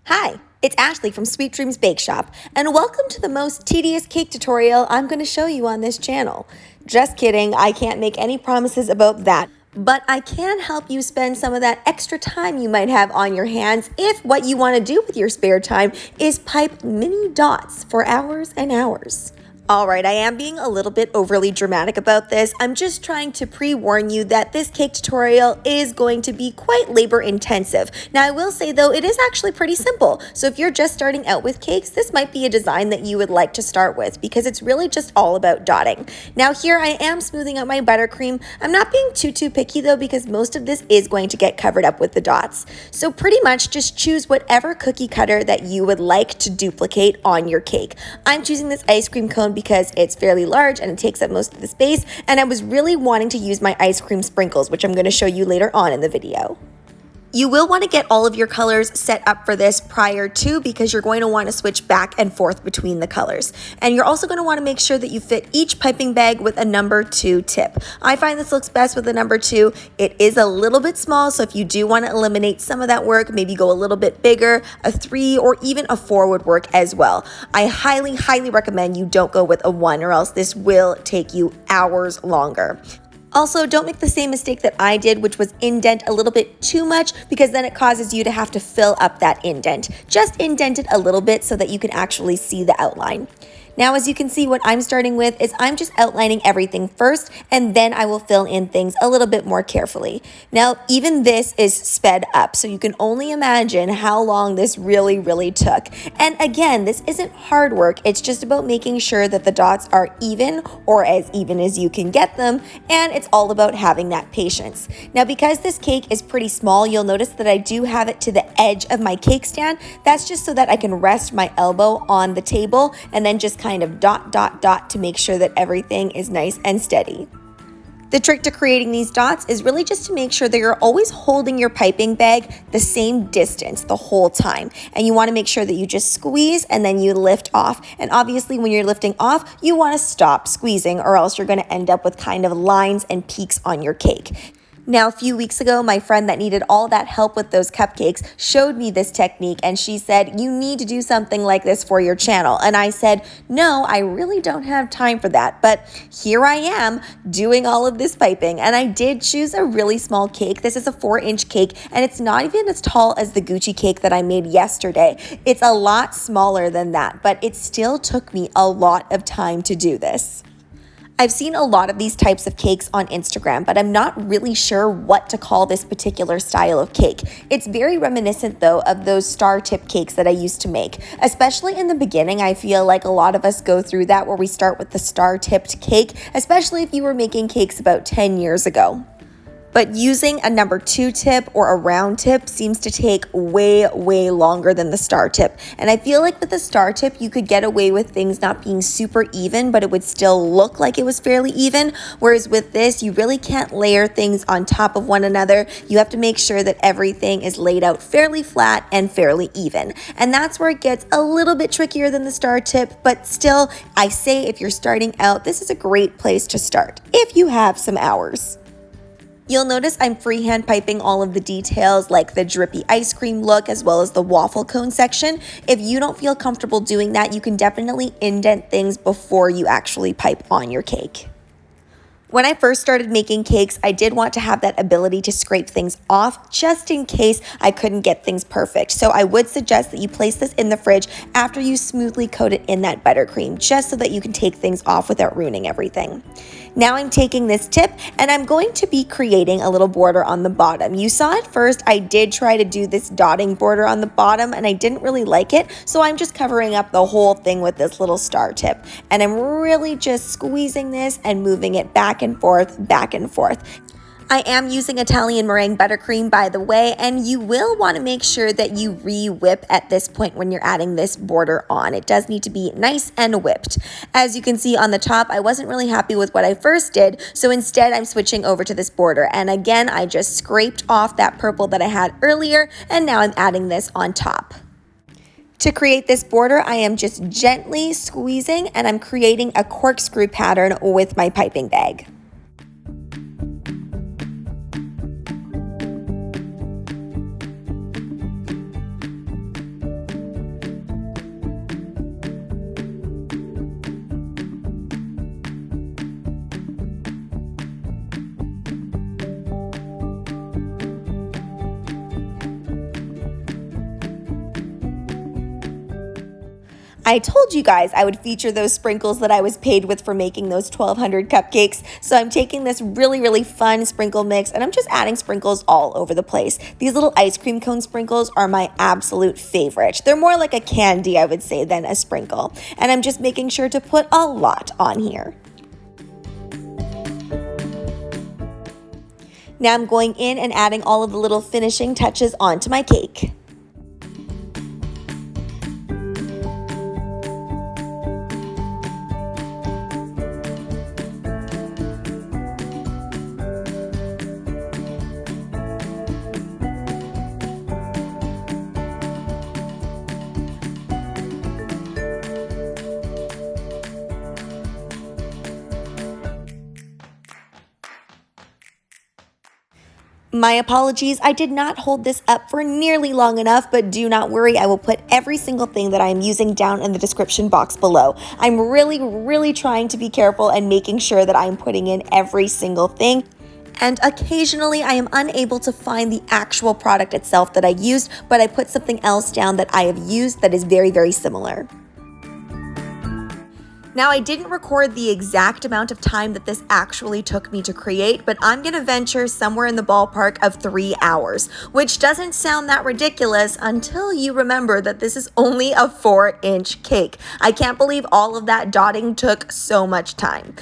Hi, it's Ashley from Sweet Dreams Bake Shop, and welcome to the most tedious cake tutorial I'm going to show you on this channel. Just kidding, I can't make any promises about that, but I can help you spend some of that extra time you might have on your hands if what you want to do with your spare time is pipe mini dots for hours and hours. Alright, I am being a little bit overly dramatic about this. I'm just trying to pre-warn you that this cake tutorial is going to be quite labor intensive. Now I will say though, it is actually pretty simple. So if you're just starting out with cakes, this might be a design that you would like to start with because it's really just all about dotting. Now here I am smoothing out my buttercream. I'm not being too picky though because most of this is going to get covered up with the dots. So pretty much just choose whatever cookie cutter that you would like to duplicate on your cake. I'm choosing this ice cream cone because it's fairly large and it takes up most of the space, and I was really wanting to use my ice cream sprinkles, which I'm going to show you later on in the video. You will want to get all of your colors set up for this prior to, because you're going to want to switch back and forth between the colors. And you're also going to want to make sure that you fit each piping bag with a number 2 tip. I find this looks best with a number 2. It is a little bit small, so if you do want to eliminate some of that work, maybe go a little bit bigger, a 3 or even a 4 would work as well. I highly recommend you don't go with a 1 or else this will take you hours longer. Also, don't make the same mistake that I did, which was indent a little bit too much, because then it causes you to have to fill up that indent. Just indent it a little bit so that you can actually see the outline. Now, as you can see, what I'm starting with is I'm just outlining everything first, and then I will fill in things a little bit more carefully. Now, even this is sped up, so you can only imagine how long this really took. And again, this isn't hard work. It's just about making sure that the dots are even, or as even as you can get them, and it's all about having that patience. Now, because this cake is pretty small, you'll notice that I do have it to the edge of my cake stand. That's just so that I can rest my elbow on the table and then just kind of dot to make sure that everything is nice and steady. The trick to creating these dots is really just to make sure that you're always holding your piping bag the same distance the whole time. And you want to make sure that you just squeeze and then you lift off. And obviously when you're lifting off, you want to stop squeezing or else you're going to end up with kind of lines and peaks on your cake. Now, a few weeks ago, my friend that needed all that help with those cupcakes showed me this technique, and she said, you need to do something like this for your channel. And I said, no, I really don't have time for that. But here I am doing all of this piping, and I did choose a really small cake. This is a 4-inch cake, and it's not even as tall as the Gucci cake that I made yesterday. It's a lot smaller than that, but it still took me a lot of time to do this. I've seen a lot of these types of cakes on Instagram, but I'm not really sure what to call this particular style of cake. It's very reminiscent though of those star tip cakes that I used to make. Especially in the beginning, I feel like a lot of us go through that where we start with the star tipped cake, especially if you were making cakes about 10 years ago. But using a number 2 tip or a round tip seems to take way longer than the star tip. And I feel like with the star tip, you could get away with things not being super even, but it would still look like it was fairly even. Whereas with this, you really can't layer things on top of one another. You have to make sure that everything is laid out fairly flat and fairly even. And that's where it gets a little bit trickier than the star tip, but still, I say if you're starting out, this is a great place to start, if you have some hours. You'll notice I'm freehand piping all of the details like the drippy ice cream look as well as the waffle cone section. If you don't feel comfortable doing that, you can definitely indent things before you actually pipe on your cake. When I first started making cakes, I did want to have that ability to scrape things off just in case I couldn't get things perfect. So I would suggest that you place this in the fridge after you smoothly coat it in that buttercream, just so that you can take things off without ruining everything. Now I'm taking this tip and I'm going to be creating a little border on the bottom. You saw at first I did try to do this dotting border on the bottom and I didn't really like it, so I'm just covering up the whole thing with this little star tip. And I'm really just squeezing this and moving it back and forth. I am using Italian meringue buttercream, by the way, and you will want to make sure that you re-whip at this point when you're adding this border on. It does need to be nice and whipped. As you can see on the top, I wasn't really happy with what I first did, so instead I'm switching over to this border. And again, I just scraped off that purple that I had earlier, and now I'm adding this on top. To create this border, I am just gently squeezing, and I'm creating a corkscrew pattern with my piping bag. I told you guys I would feature those sprinkles that I was paid with for making those 1,200 cupcakes. So I'm taking this really, really fun sprinkle mix and I'm just adding sprinkles all over the place. These little ice cream cone sprinkles are my absolute favorite. They're more like a candy, I would say, than a sprinkle. And I'm just making sure to put a lot on here. Now I'm going in and adding all of the little finishing touches onto my cake. My apologies, I did not hold this up for nearly long enough, but do not worry, I will put every single thing that I'm using down in the description box below. I'm really trying to be careful and making sure that I'm putting in every single thing. And occasionally I am unable to find the actual product itself that I used, but I put something else down that I have used that is very similar. Now, I didn't record the exact amount of time that this actually took me to create, but I'm gonna venture somewhere in the ballpark of 3 hours, which doesn't sound that ridiculous until you remember that this is only a 4-inch cake. I can't believe all of that dotting took so much time.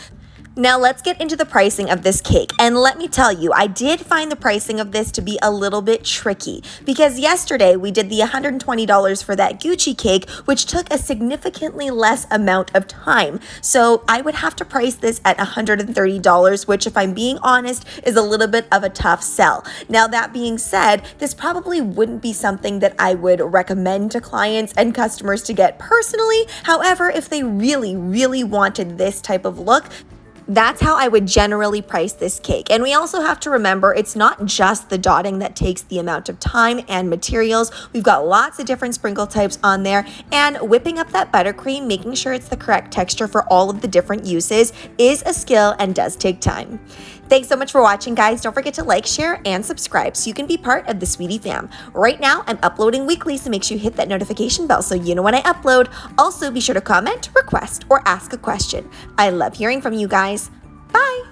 Now let's get into the pricing of this cake, and let me tell you, I did find the pricing of this to be a little bit tricky because yesterday we did the $120 for that Gucci cake, which took a significantly less amount of time. So I would have to price this at $130, which, if I'm being honest, is a little bit of a tough sell. Now that being said, this probably wouldn't be something that I would recommend to clients and customers to get personally. However, if they really wanted this type of look, that's how I would generally price this cake. And we also have to remember, it's not just the dotting that takes the amount of time and materials. We've got lots of different sprinkle types on there, and whipping up that buttercream, making sure it's the correct texture for all of the different uses, is a skill and does take time. Thanks so much for watching, guys. Don't forget to like, share, and subscribe so you can be part of the Sweetie fam. Right now, I'm uploading weekly, so make sure you hit that notification bell so you know when I upload. Also, be sure to comment, request, or ask a question. I love hearing from you guys. Bye!